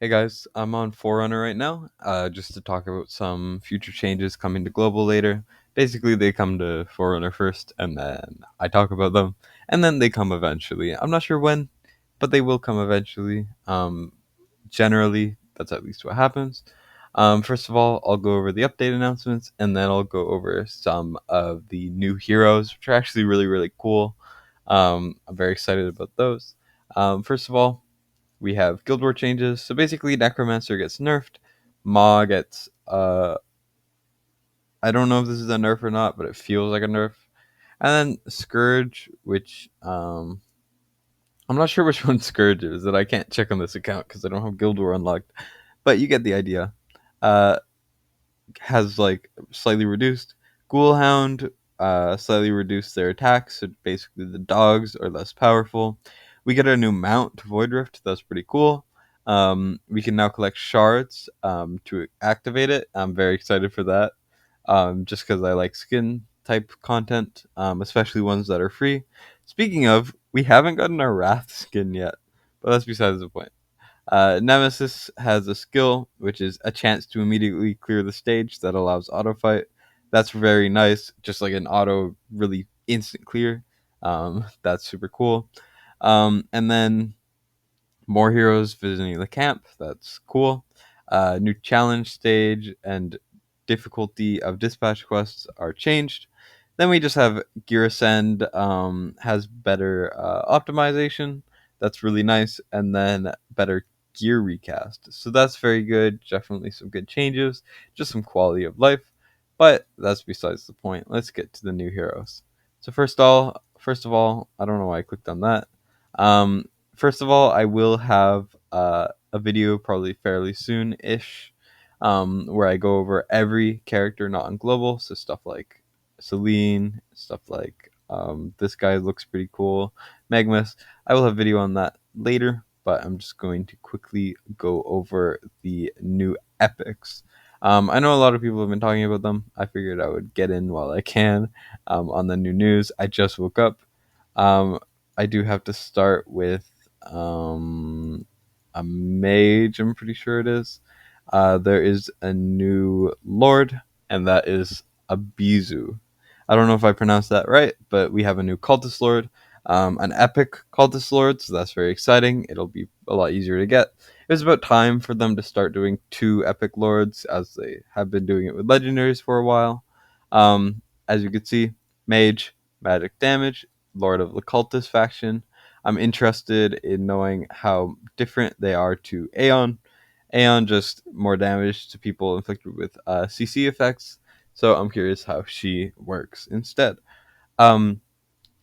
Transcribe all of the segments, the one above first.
Hey guys, I'm on Forerunner right now, just to talk about some future changes coming to global later. Basically, they come to Forerunner first, and then I talk about them, and then they come eventually. I'm not sure when, but they will come eventually. Generally, that's at least what happens. First of all, I'll go over the update announcements, and then I'll go over some of the new heroes, which are actually really, really cool. I'm very excited about those. First of all, we have Guild War changes. So basically, Necromancer gets nerfed. Maw gets I don't know if this is a nerf or not, but it feels like a nerf. And then Scourge, which I'm not sure which one Scourge is. That I can't check on this account because I don't have Guild War unlocked. But you get the idea. Uh, has like slightly reduced. Ghoulhound slightly reduced their attacks, so basically the dogs are less powerful. We get a new mount, Void Rift. That's pretty cool. We can now collect shards to activate it. I'm very excited for that. Just because I like skin type content, especially ones that are free. Speaking of, we haven't gotten our Wrath skin yet, but that's besides the point. Nemesis has a skill, which is a chance to immediately clear the stage that allows auto fight. That's very nice, just like an auto, really instant clear. That's super cool. And then more heroes visiting the camp. That's cool. New challenge stage and difficulty of dispatch quests are changed. Then we just have Gear Ascend has better optimization. That's really nice. And then better gear recast. So that's very good. Definitely some good changes. Just some quality of life. But that's besides the point. Let's get to the new heroes. So first of all, I don't know why I clicked on that. Um, First of all, I will have a video probably fairly soon ish, where I go over every character not on global. So stuff like Celine, stuff like this guy looks pretty cool, Magmus. I will have video on that later, but I'm just going to quickly go over the new epics. I know a lot of people have been talking about them. I figured I would get in while I can on the new news. I just woke up. Um, I do have to start with um, a mage. I'm pretty sure it is. There is a new lord, and that is Abyzou. I don't know if I pronounced that right, but we have a new cultist lord, an epic cultist lord, so that's very exciting. It'll be a lot easier to get. It was about time for them to start doing two epic lords, as they have been doing it with legendaries for a while. As you can see, mage, magic damage, lord of the cultist faction. I'm interested in knowing how different they are to Aeon. Aeon just more damage to people inflicted with CC effects. So I'm curious how she works instead. Um,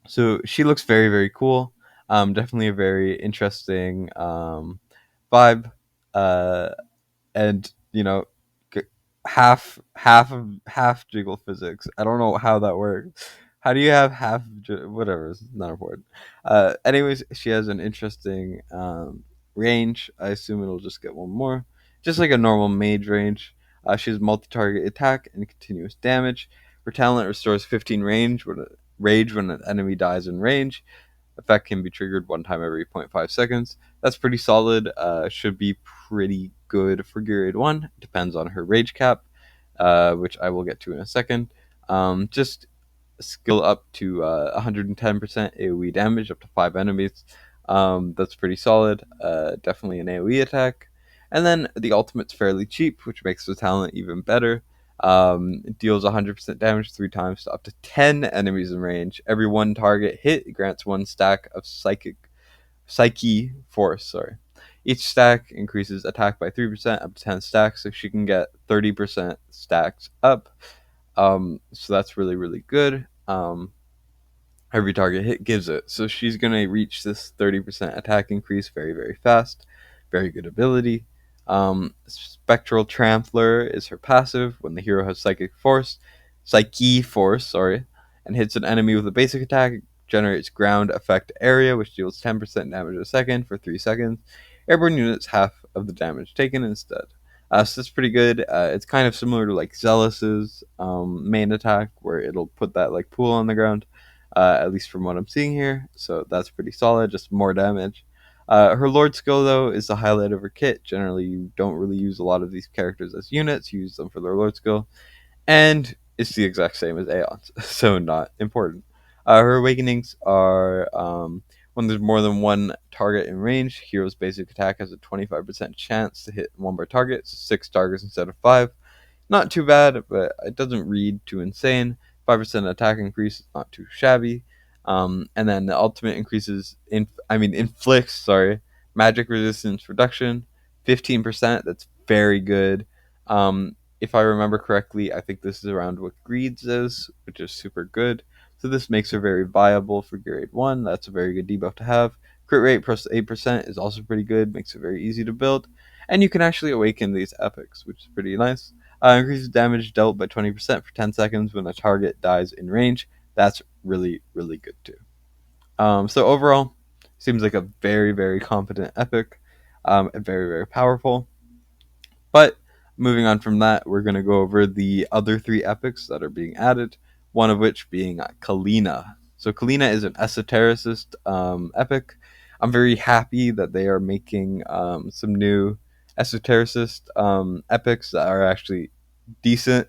so she looks very very cool. Definitely a very interesting vibe. Uh, and half jiggle physics. I don't know how that works. How do you have whatever? It's not important. Anyways, she has an interesting range. I assume it'll just get one more, just like a normal mage range. She has multi-target attack and continuous damage. Her talent restores 15 rage when an enemy dies in range. Effect can be triggered one time every zero point 0.5 seconds. That's pretty solid. Should be pretty good for Grade 1. Depends on her rage cap, which I will get to in a second. Just skill up to 110% AoE damage up to 5 enemies. That's pretty solid. Definitely an AoE attack. And then the ultimate's fairly cheap, which makes the talent even better. It deals 100% damage 3 times to up to 10 enemies in range. Every one target hit grants one stack of psyche force. Sorry. Each stack increases attack by 3% up to 10 stacks, so she can get 30% stacks up. So that's really, really good. Every target hit gives it. So she's going to reach this 30% attack increase very, very fast. Very good ability. Spectral Trampler is her passive when the hero has Psyche Force, sorry, and hits an enemy with a basic attack. It generates ground effect area, which deals 10% damage a second for 3 seconds. Airborne units half of the damage taken instead. So that's pretty good. It's kind of similar to like Zealous's main attack, where it'll put that like pool on the ground, at least from what I'm seeing here. So that's pretty solid, just more damage. Her Lord skill, though, is the highlight of her kit. Generally, you don't really use a lot of these characters as units. You use them for their Lord skill. And it's the exact same as Aeon's, so not important. Her awakenings are when there's more than one target in range, hero's basic attack has a 25% chance to hit one per target, so 6 targets instead of 5. Not too bad, but it doesn't read too insane. 5% attack increase is not too shabby. And then the ultimate increases, inflicts, magic resistance reduction, 15%. That's very good. If I remember correctly, I think this is around what Greed's is, which is super good. So this makes her very viable for grade 1. That's a very good debuff to have. Crit rate plus 8% is also pretty good, makes it very easy to build. And you can actually awaken these epics, which is pretty nice. Increases damage dealt by 20% for 10 seconds when a target dies in range. That's really, really good too. So overall, seems like a very, very competent epic, and very, very powerful. But moving on from that, we're going to go over the other 3 epics that are being added, one of which being Kalina. So Kalina is an esotericist epic. I'm very happy that they are making some new esotericist epics that are actually decent.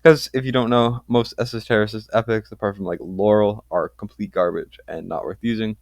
Because if you don't know, most esotericist epics, apart from like Laurel, are complete garbage and not worth using.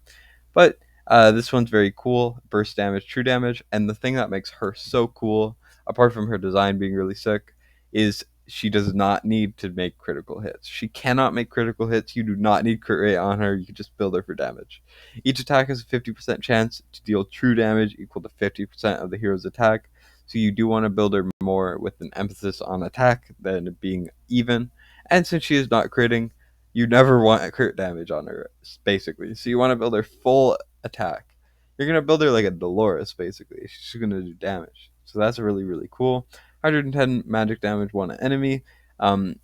But this one's very cool. Burst damage, true damage. And the thing that makes her so cool, apart from her design being really sick, is she does not need to make critical hits. She cannot make critical hits. You do not need crit rate on her. You can just build her for damage. Each attack has a 50% chance to deal true damage equal to 50% of the hero's attack. So you do want to build her more with an emphasis on attack than being even. And since she is not critting, you never want a crit damage on her, basically. So you want to build her full attack. You're going to build her like a Dolores, basically. She's going to do damage. So that's really, really cool. 110 magic damage, 1 enemy.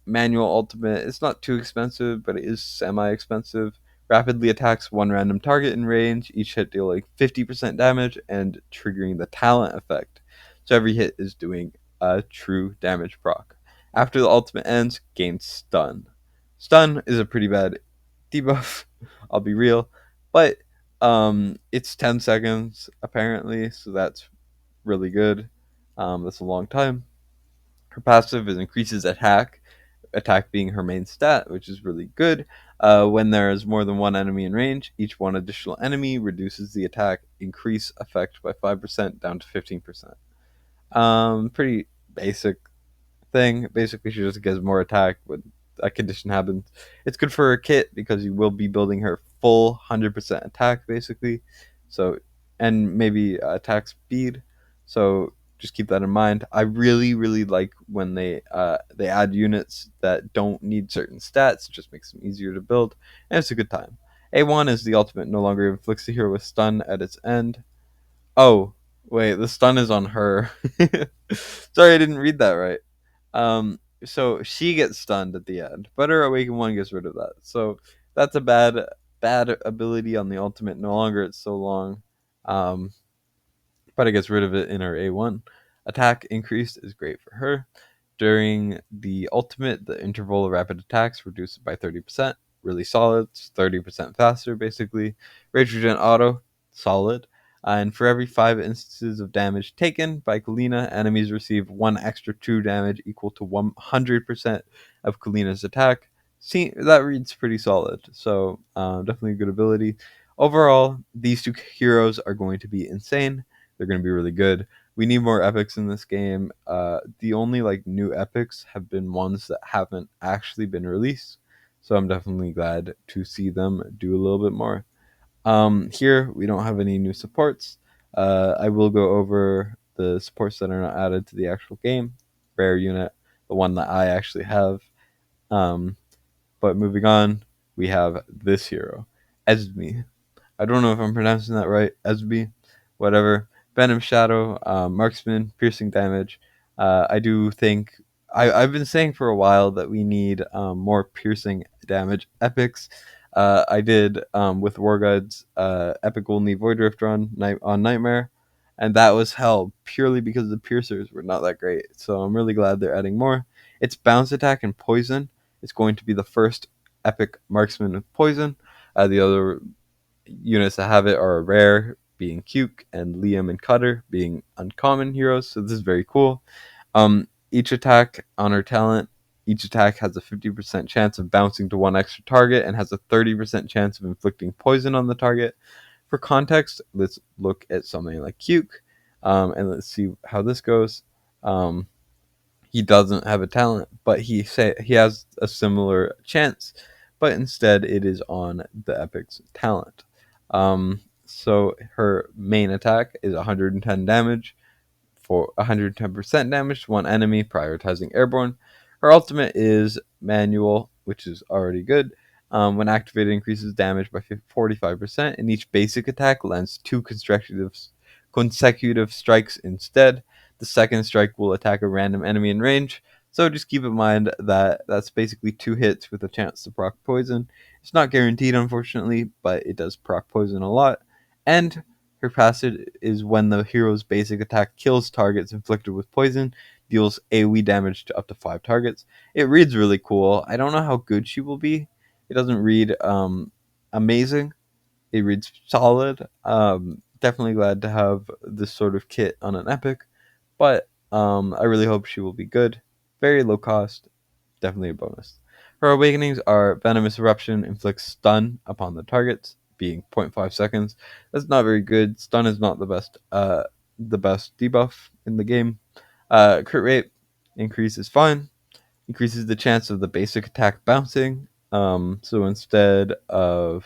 Manual ultimate. It's not too expensive, but it is semi-expensive. Rapidly attacks 1 random target in range. Each hit deal like 50% damage and triggering the talent effect. So every hit is doing a true damage proc. After the ultimate ends, gain stun. Stun is a pretty bad debuff, I'll be real, but it's 10 seconds apparently, so that's really good. That's a long time. Her passive is increases attack being her main stat, which is really good. When there is more than one enemy in range, each one additional enemy reduces the attack increase effect by 5% down to 15%. Pretty basic thing. Basically, she just gets more attack when a condition happens. It's good for her kit because you will be building her full 100% attack, basically. So, and maybe attack speed. So just keep that in mind. I really, really like when they add units that don't need certain stats. It just makes them easier to build, and it's a good time. A1 is the ultimate. No longer inflicts the hero with stun at its end. Oh, wait, the stun is on her. Sorry, I didn't read that right. So she gets stunned at the end, but her awakened one gets rid of that. So that's a bad ability on the ultimate. No longer it's so long. Um, but it gets rid of it in her A1. Attack increased is great for her. During the ultimate, the interval of rapid attacks reduced by 30%. Really solid. It's 30% faster, basically. Rage Regen Auto, solid. And for every 5 instances of damage taken by Kalina, enemies receive 1 extra 2 damage equal to 100% of Kalina's attack. See, that reads pretty solid. So, definitely a good ability. Overall, these 2 heroes are going to be insane. They're going to be really good. We need more epics in this game. The only like new epics have been ones that haven't actually been released, so I'm definitely glad to see them do a little bit more. Here we don't have any new supports. I will go over the supports that are not added to the actual game. Rare unit, the one that I actually have. Um, but moving on, we have this hero, Esme. I don't know if I'm pronouncing that right. Esme, whatever. Venom Shadow, Marksman, piercing damage. I do think I've been saying for a while that we need more piercing damage epics. I did with War Gods epic only Void Rift run on Nightmare, and that was hell purely because the piercers were not that great. So I'm really glad they're adding more. It's bounce attack and poison. It's going to be the first epic marksman with poison. The other units that have it are rare being Cuke, and Liam and Cutter being uncommon heroes. So this is very cool. Each attack on her talent, each attack has a 50% chance of bouncing to one extra target and has a 30% chance of inflicting poison on the target. For context, let's look at something like Cuke, and let's see how this goes. Um, he doesn't have a talent, but he has a similar chance, but instead it is on the epic's talent. So her main attack is 110 damage for 110% damage to one enemy, prioritizing airborne. Her ultimate is manual, which is already good. When activated, increases damage by 45%, and each basic attack lands two consecutive strikes instead. The second strike will attack a random enemy in range. So just keep in mind that that's basically two hits with a chance to proc poison. It's not guaranteed, unfortunately, but it does proc poison a lot. And her passive is when the hero's basic attack kills targets inflicted with poison, deals AoE damage to up to 5 targets. It reads really cool. I don't know how good she will be. It doesn't read amazing. It reads solid. Definitely glad to have this sort of kit on an epic, but I really hope she will be good. Very low cost, definitely a bonus. Her awakenings are Venomous Eruption inflicts stun upon the targets, being 0.5 seconds. That's not very good. Stun is not the best debuff in the game. Crit rate increase is fine. Increases the chance of the basic attack bouncing. So instead of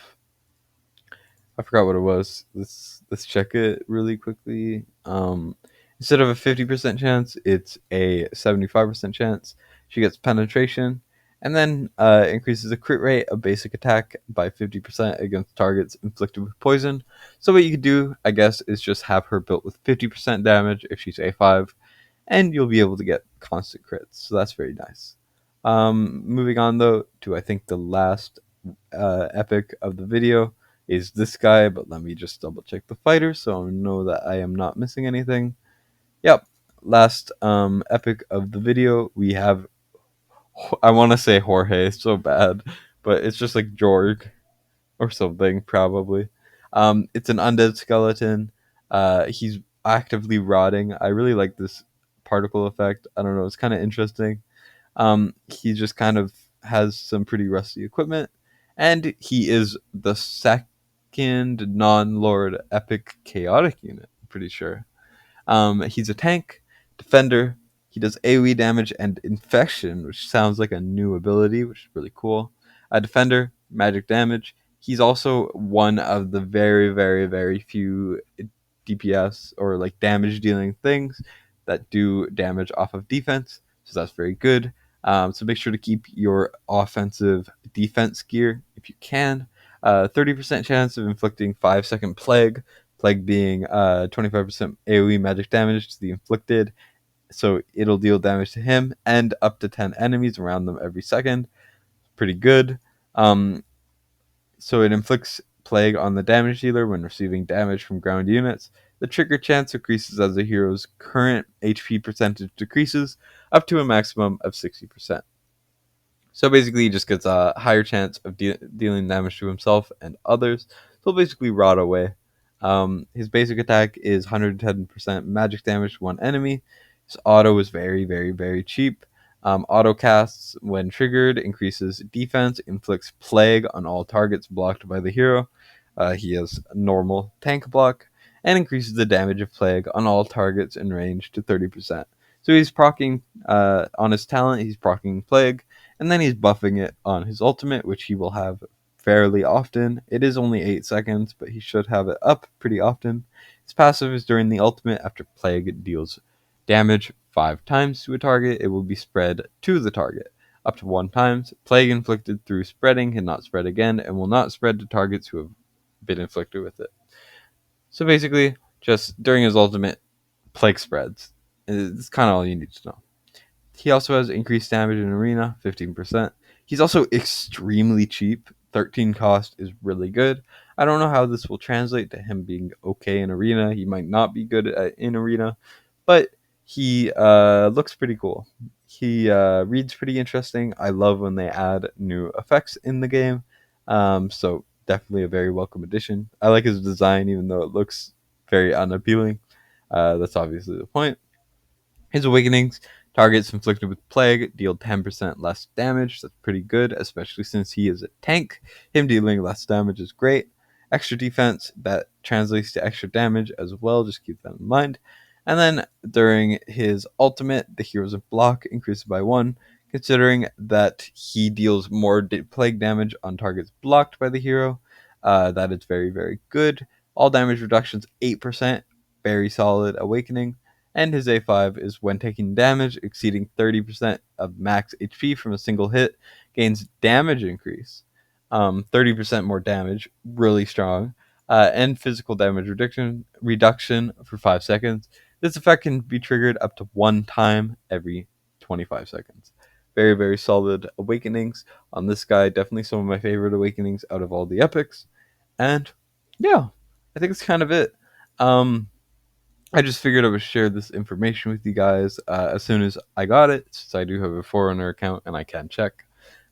I forgot what it was. Let's check it really quickly. Instead of a 50% chance, it's a 75% chance. She gets penetration, and then increases the crit rate of basic attack by 50% against targets inflicted with poison. So what you could do, I guess, is just have her built with 50% damage if she's A5, and you'll be able to get constant crits. So that's very nice. Moving on though to I think the last epic of the video is this guy, but let me just double check the fighter so I know that I am not missing anything. Yep, last epic of the video we have. I want to say Jorge, it's so bad, but it's just like Jorge or something probably. It's an undead skeleton. He's actively rotting. I really like this particle effect. I don't know, it's kind of interesting. He just kind of has some pretty rusty equipment, and he is the second non-lord epic chaotic unit. I'm pretty sure. He's a tank, defender. He does AoE damage and infection, which sounds like a new ability, which is really cool. A defender, magic damage. He's also one of the very, very, very few DPS or like damage dealing things that do damage off of defense. So that's very good. So make sure to keep your offensive defense gear if you can. 30% chance of inflicting 5-second plague. Plague being 25% AoE magic damage to the inflicted. So it'll deal damage to him and up to 10 enemies around them every second. Pretty good. So it inflicts plague on the damage dealer when receiving damage from ground units. The trigger chance increases as the hero's current HP percentage decreases up to a maximum of 60%. So basically, he just gets a higher chance of dealing damage to himself and others. So he'll basically rot away. His basic attack is 110% magic damage to one enemy. His auto is very, very, very cheap. Auto casts, when triggered, increases defense, inflicts plague on all targets blocked by the hero. He has normal tank block, and increases the damage of plague on all targets in range to 30%. So he's proccing on his talent, he's proccing plague, and then he's buffing it on his ultimate, which he will have fairly often. It is only 8 seconds, but he should have it up pretty often. His passive is during the ultimate. After plague deals damage 5 times to a target, it will be spread to the target up to 1 times. Plague inflicted through spreading cannot spread again and will not spread to targets who have been inflicted with it. So basically, just during his ultimate, plague spreads. It's kind of all you need to know. He also has increased damage in arena, 15%. He's also extremely cheap. 13 cost is really good. I don't know how this will translate to him being okay in arena. He might not be good in arena, but he looks pretty cool. He reads pretty interesting. I love when they add new effects in the game. So definitely a very welcome addition. I like his design, even though it looks very unappealing. That's obviously the point. His awakenings, targets inflicted with plague deal 10% less damage. That's pretty good, especially since he is a tank. Him dealing less damage is great. Extra defense, that translates to extra damage as well. Just keep that in mind. And then during his ultimate, the hero's block increases by 1, considering that he deals more plague damage on targets blocked by the hero. That is very, very good. All damage reductions 8%. Very solid awakening. And his A5 is when taking damage exceeding 30% of max HP from a single hit, gains damage increase. 30% more damage, really strong. And physical damage reduction for 5 seconds. This effect can be triggered up to 1 time every 25 seconds. Very, very solid awakenings on this guy. Definitely some of my favorite awakenings out of all the epics. And yeah, I think it's kind of it. I just figured I would share this information with you guys as soon as I got it, since I do have a Forerunner account and I can check.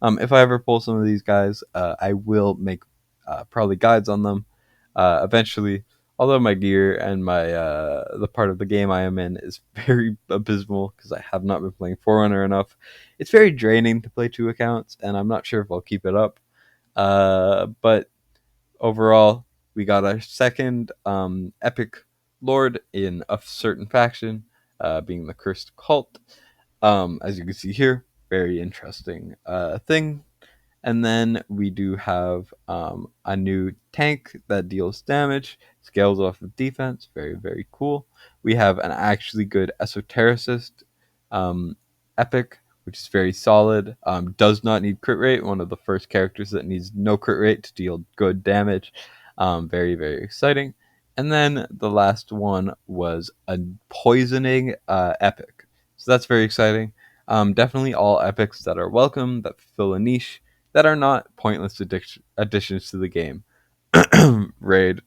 If I ever pull some of these guys, I will make probably guides on them eventually. Although my gear and my the part of the game I am in is very abysmal because I have not been playing Forerunner enough. It's very draining to play 2 accounts, and I'm not sure if I'll keep it up. But overall, we got our second epic lord in a certain faction, being the Cursed Cult. As you can see here, very interesting thing. And then we do have a new tank that deals damage, scales off of defense. Very, very cool. We have an actually good esotericist epic, which is very solid. Does not need crit rate. One of the first characters that needs no crit rate to deal good damage. Very, very exciting. And then the last one was a poisoning epic. So that's very exciting. Definitely all epics that are welcome, that fill a niche, that are not pointless additions to the game. Raid.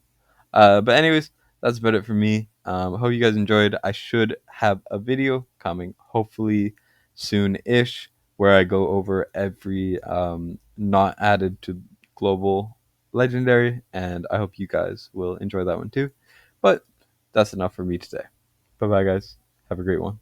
But anyways, that's about it for me. Hope you guys enjoyed. I should have a video coming hopefully soon-ish where I go over every not added to global legendary, and I hope you guys will enjoy that one too. But that's enough for me today. Bye bye, guys. Have a great one.